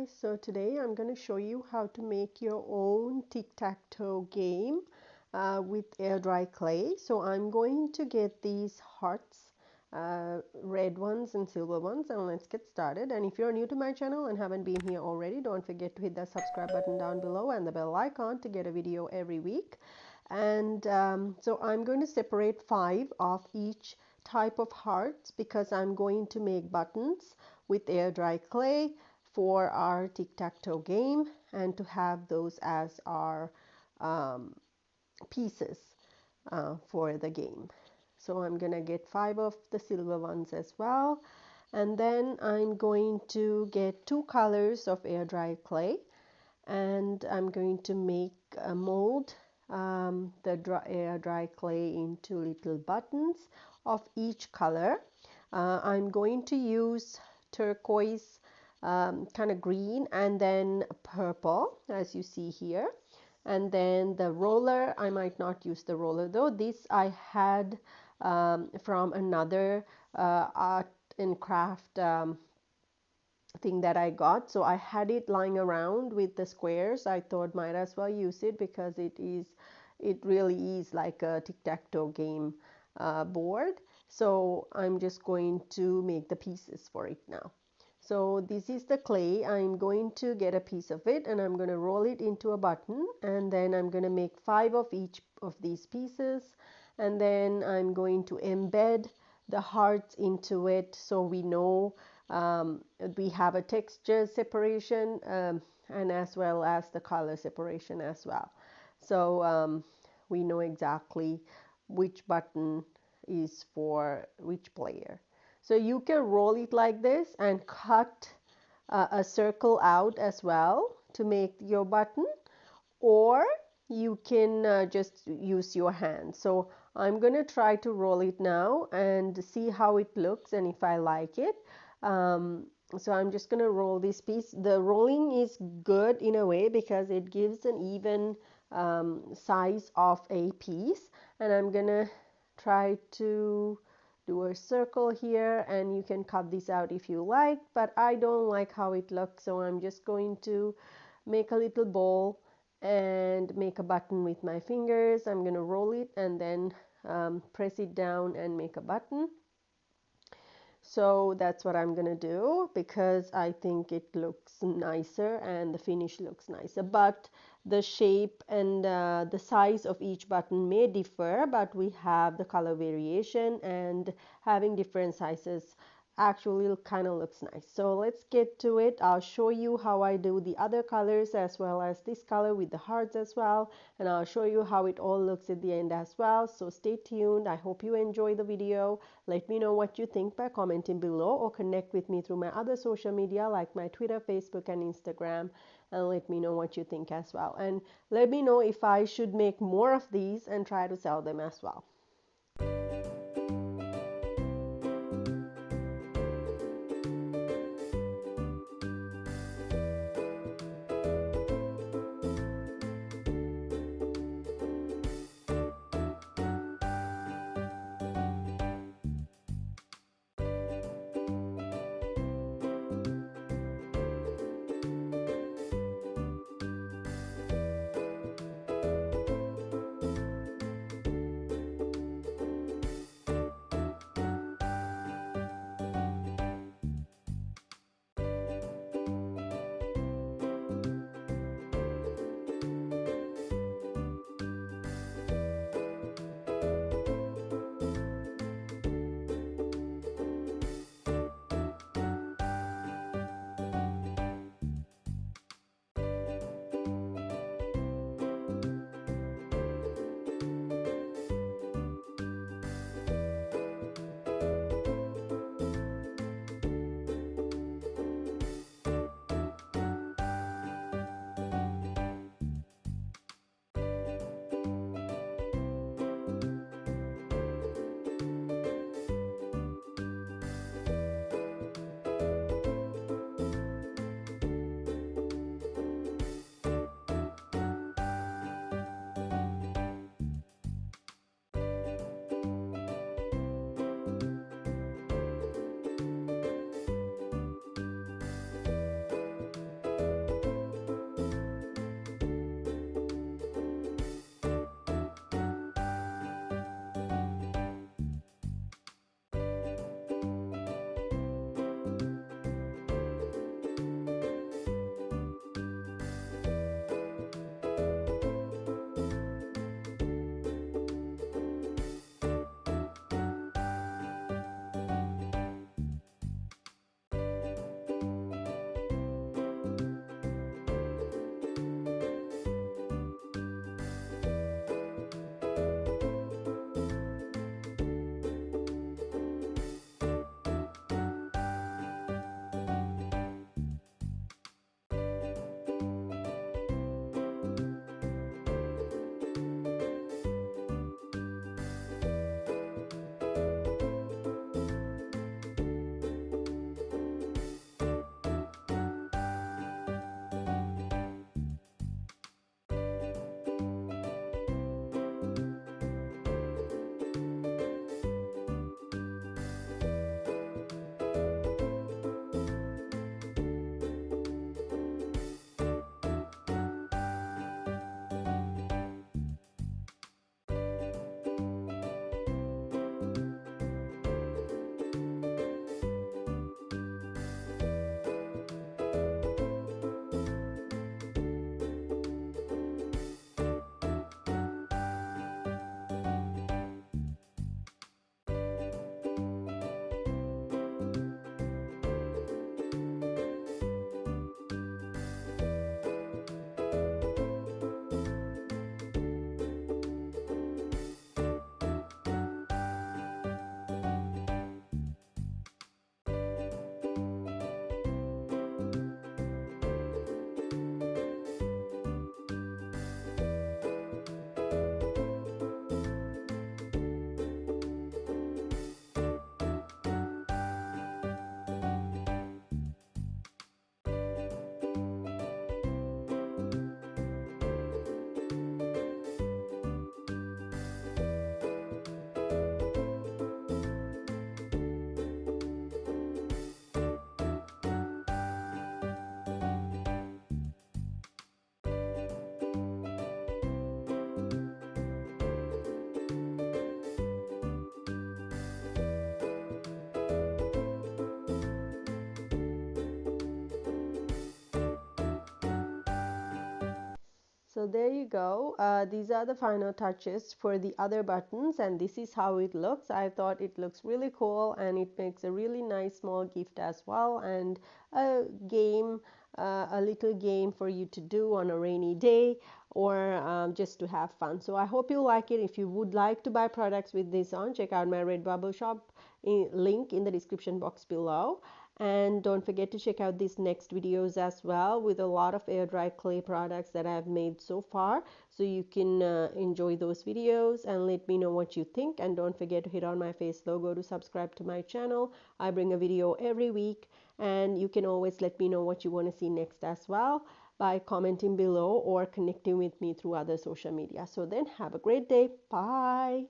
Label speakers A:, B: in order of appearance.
A: guys, so today I'm going to show you how to make your own tic-tac-toe game with air dry clay. So I'm going to get these hearts, red ones and silver ones, and let's get started. And if you're new to my channel and haven't been here already, don't forget to hit that subscribe button down below and the bell icon to get a video every week. And so I'm going to separate 5 of each type of hearts because I'm going to make buttons with air dry clay for our tic-tac-toe game and to have those as our pieces for the game. So I'm gonna get 5 of the silver ones as well, and then I'm going to get 2 colors of air dry clay, and I'm going to make a mold the air dry clay into little buttons of each color. I'm going to use turquoise, kind of green, and then purple as you see here. And then the roller, I might not use the roller though. This I had from another art and craft thing that I got. So I had it lying around with the squares. I thought might as well use it because it really is like a tic-tac-toe game board. So I'm just going to make the pieces for it now. So this is the clay. I'm going to get a piece of it and I'm going to roll it into a button, and then I'm going to make 5 of each of these pieces, and then I'm going to embed the hearts into it so we know we have a texture separation and as well as the color separation as well. So we know exactly which button is for which player. So you can roll it like this and cut a circle out as well to make your button, or you can just use your hand. So I'm going to try to roll it now and see how it looks and if I like it. So I'm just going to roll this piece. The rolling is good in a way because it gives an even size of a piece, and I'm going to try to do a circle here, and you can cut this out if you like, but I don't like how it looks, so I'm just going to make a little ball and make a button with my fingers. I'm going to roll it and then press it down and make a button. So that's what I'm gonna do because I think it looks nicer and the finish looks nicer, but the shape and the size of each button may differ, but we have the color variation, and having different sizes actually kind of looks nice. So let's get to it. I'll show you how I do the other colors as well as this color with the hearts as well, and I'll show you how it all looks at the end as well. So stay tuned. I hope you enjoy the video. Let me know what you think by commenting below, or connect with me through my other social media like my Twitter, Facebook, and Instagram, and let me know what you think as well. And let me know if I should make more of these and try to sell them as well. So there you go. These are the final touches for the other buttons, and this is how it looks. I thought it looks really cool, and it makes a really nice small gift as well, and a game, a little game for you to do on a rainy day, or just to have fun. So I hope you like it. If you would like to buy products with this on, check out my Redbubble shop link in the description box below. And don't forget to check out these next videos as well, with a lot of air dry clay products that I've made so far, so you can enjoy those videos and let me know what you think. And don't forget to hit on my face logo to subscribe to my channel. I bring a video every week, and you can always let me know what you want to see next as well by commenting below or connecting with me through other social media. So then have a great day. Bye.